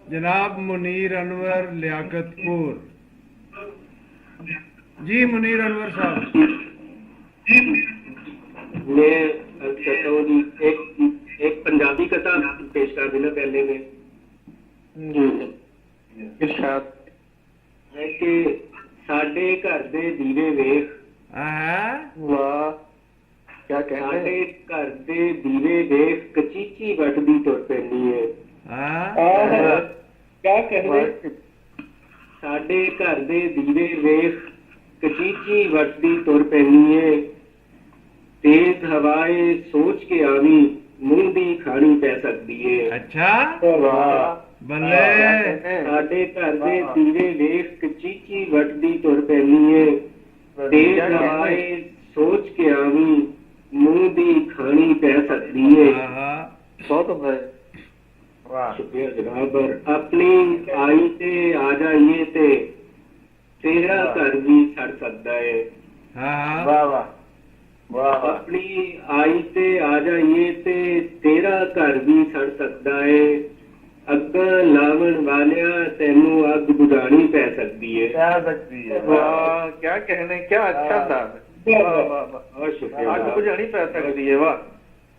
जनाब मुनीर अनवर लियाकतपुर। जी मुनीर अनवर साहब। मैं कहता हूँ जी एक पंजाबी कथा पेश कर देना पहले में इरशाद है कि साडे घर दे दीवे वेख। वाह क्या कहते हैं। साडे घर दे दीवे वेख कचीची वटदी तुर पैंदी है। क्या कहते। साडे घर दे दीवे वेख कचीची वटदी तुर पैंदी है। तेज हवाए सोच के आवी मुंह दी खानी पै सकती है। अच्छा बल्ले साडे घर दे दीवे वेख कचीची वटदी तुर पैंदी है। तेज हवाए सोच के आवी मुंह दी खानी पै सकती है। बहुत शुक्रिया जनाब। अपनी आई ते आ जाइए ते तेरा घर भी सड़ सकता है। वाह वाह वाह। अपनी आई ते आ जाइए ते तेरा घर भी सड़ सकता है। अग लावन वालिया तेनू अग बुझानी पै सकती है। वाह क्या कहने क्या अच्छा था। वाह वाह वाह शुक्रिया। अग बुझानी पै सकती है। वाह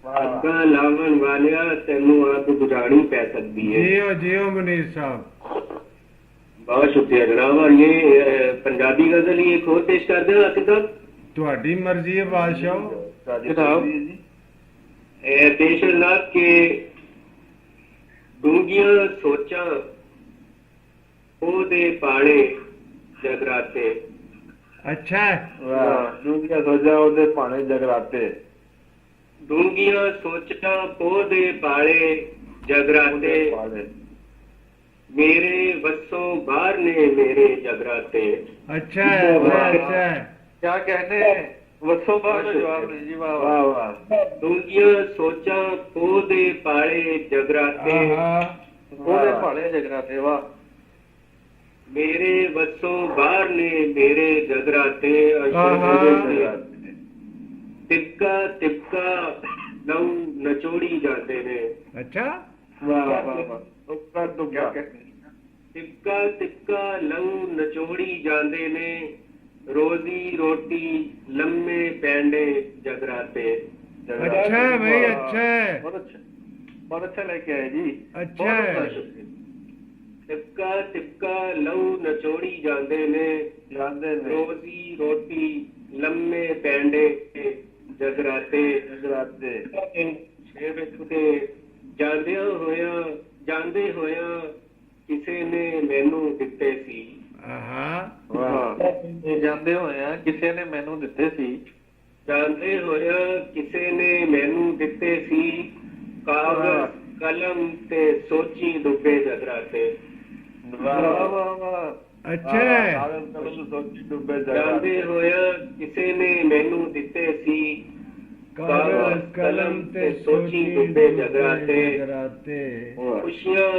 अग लावन वालिया तेनू अग बुझानी पै सकती है। जियो जियो मुनीर साहब। बहुत शुक्रिया जनाब। और ये पंजाबी गजल ही एक और पेश कर दें आसिफ साहब। ਤੁਹਾਡੀ ਮਰਜ਼ੀ ਹੈ ਬਾਦਸ਼ਾਹ। पेश जनाब के डूंगियां सोचा ओदे पाले जगराते। अच्छा डूंगियां सोचा ओदे पाले जगराते। डूंगियां सोचा ओदे पाले जगराते। मेरे वसों बाहर ने मेरे जगराते। अच्छा अच्छा क्या कहने वसों बाहर जवाब जी। वाह वाह वाह। डूंगियां सोचा ओदे पाले जगराते। ओदे पाले जगराते। वाह मेरे वसों बाहर ने मेरे जगराते। तिपका तिपका लहू नचोड़ी जाते ने। अच्छा वाह वाह वाह। तिपका तिपका लहू नचोड़ी जाते ने। रोजी रोटी लम्बे पैंडे जगराते। अच्छा भाई अच्छा बहुत अच्छा लेके आए जी। अच्छा तिपका तिपका लहू नचोड़ी जाते ने। रोजी रोटी लम्बे पैंडे जगराते जगराते। जांदे होया किसे ने मैनू दिते सी। ਜਾਂਦੇ ਹੋਇਆ ਕਿਸੇ ਨੇ ਮੈਨੂੰ ਦਿੱਤੇ ਸੀ। ਜਾਂਦੇ ਹੋਇਆ ਕਿਸੇ ਨੇ ਮੈਨੂੰ ਦਿੱਤੇ ਸੀ। ਕਾਗਜ਼ ਕਲਮ ਤੇ ਸੋਚੀ ਡੁੱਬੇ ਜਗਰਾਤੇ। ਵਾਹ ਵਾਹ ਵਾਹ। ਅੱਛਾ ਕਾਗਜ਼ ਕਲਮ ਸੋਚੀ ਡੁੱਬੇ ਜਗਰਾਤੇ। ਜਾਂਦੇ ਹੋਇਆ ਕਿਸੇ ਨੇ ਮੈਨੂੰ ਦਿੱਤੇ ਸੀ। ਕਾਗਜ਼ ਕਲਮ ਤੇ ਸੋਚੀ ਡੁੱਬੇ ਜਗਰਾਤੇ। ਖੁਸ਼ੀਆਂ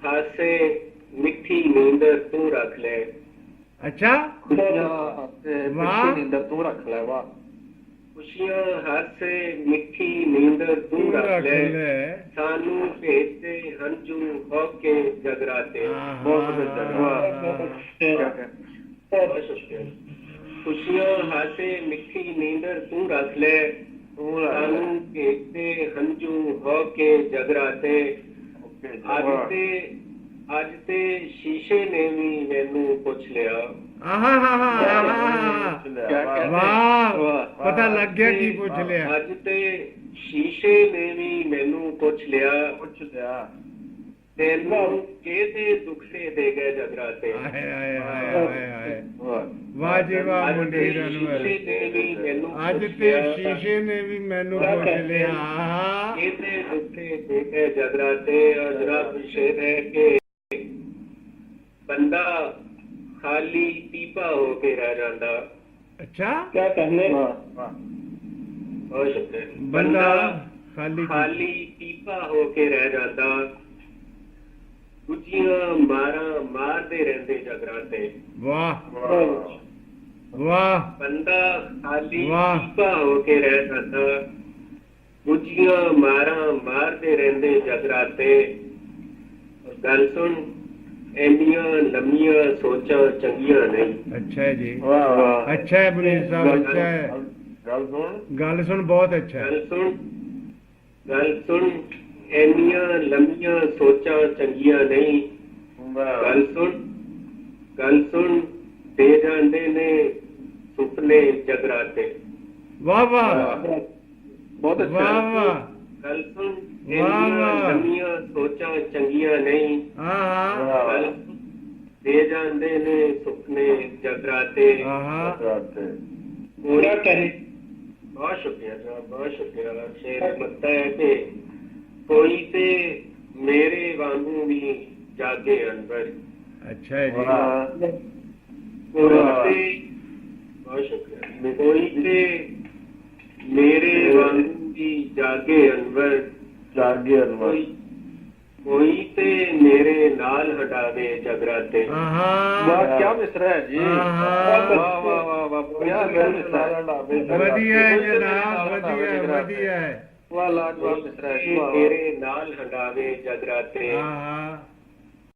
ਹਾਸੇ ਮਿੱਠੀ ਨੀਂਦਰ ਤੂੰ ਰੱਖ ਲੈ। अच्छा खुशियां नींदर तू रख ले। वाह खुशियां हासे मिठी नींदर तू रख ले। सानू भेजते हंजू होके जगराते। खुशियां हासे मिठी नींदर तू रख ले। सानू भेजते हंजू होके जगराते। ਅੱਜ ਤੇ ਸ਼ੀਸ਼ੇ ਨੇ ਵੀ ਮੈਨੂੰ ਪੁੱਛ ਲਿਆ। ਵਾਹ ਪਤਾ ਲੱਗ ਗਿਆ ਕੀ ਪੁੱਛ ਲਿਆ। ਅੱਜ ਤੇ ਸ਼ੀਸ਼ੇ ਨੇ ਵੀ ਮੈਨੂੰ ਪੁੱਛ ਲਿਆ। ਤੈਨੂੰ ਕਿਹਦੇ ਦੁੱਖੇ ਦੇ ਗਏ ਜਗਰਾਤੇ। ਵਾਹ ਜੀ ਵਾਹ ਮੁਨੀਰ ਅਨਵਰ। ਅੱਜ ਤੇ ਸ਼ੀਸ਼ੇ ਨੇ ਵੀ ਮੈਨੂੰ ਪੁੱਛ ਲਿਆ ਕਿਹਦੇ ਦੁੱਖੇ ਦੇ ਗਏ ਜਗਰਾਤੇ। ਔਰ ਜਰਾ ਪਿੱਛੇ ਰਹਿ ਕੇ ਬੰਦਾ ਖਾਲੀ ਪੀਪਾ ਹੋ ਕੇ ਰਹਿ ਜਾਂਦਾ। ਅੱਛਾ ਕਿਆ ਕਹਿੰਦੇ। ਬੰਦਾ ਖਾਲੀ ਪੀਪਾ ਹੋ ਕੇ ਰਹਿ ਜਾਂਦਾ। ਗੁੱਜੀਆਂ ਮਾਰਾਂ ਮਾਰਦੇ ਰਹਿੰਦੇ ਜਗਰਾਤੇ। ਵਾਹ ਵਾਹ। ਬੰਦਾ ਖਾਲੀ ਪੀਪਾ ਹੋ ਕੇ ਰਹਿ ਜਾਂਦਾ। ਗੁੱਜੀਆਂ ਮਾਰਾਂ ਮਾਰਦੇ ਰਹਿੰਦੇ ਜਗਰਾਤੇ। ਗੱਲ ਸੁਣ ਇੰਨੀਆਂ ਲੰਮੀਆਂ ਸੋਚਾਂ ਚੰਗੀਆਂ ਨਹੀਂ। अच्छा है जी, वाह वाह अच्छा है मुनीर साहब, अच्छा है। गल सुन गल सुन बहुत अच्छा है। ਗੱਲ ਸੁਣ ਇੰਨੀਆਂ ਲੰਮੀਆਂ ਸੋਚਾਂ ਚੰਗੀਆਂ ਨਹੀਂ। वाह ਗੱਲ ਸੁਣ ਦੇ ਜਾਂਦੇ ਨੇ ਸੁਪਨੇ ਜਗਰਾਤੇ। वाह वाह बहुत अच्छा वाह है। वाह, ਗੱਲ ਸੁਣ ਵਾਹ, ਇੰਨੀਆਂ ਵਾਹ। ਲੰਮੀਆਂ ਸੋਚਾਂ ਚੰਗੀਆਂ ਨਹੀਂ। हाँ हाँ ਗੱਲ ਦੇ ਜਾਂਦੇ ਨੇ ਸੁਪਨੇ ਜਗਰਾਤੇ। हाँ हाँ, बात है। पूरा कहे। बहुत शुक्रिया साहब, बहुत शुक्रिया। शेर लगता है कि कोई ते मेरे वांगू भी जागे अनवर। अच्छा है जी। वाह कोई ते बहुत शुक्रिया। कोई ते मेरे वांगू भी जागे अनवर। जागे अनवर। कोई ते मेरे नाल हटावे जगराते। हाँ हाँ, वाह क्या मिसरा है जी। हाँ, वाह वाह वाह वाह क्या मिसरा है। वधिया है जनाब, वधिया वधिया है। वाह लाजवाब मिसरा है। वाह, वाह। मेरे नाल हटावे जगराते। हाँ हाँ,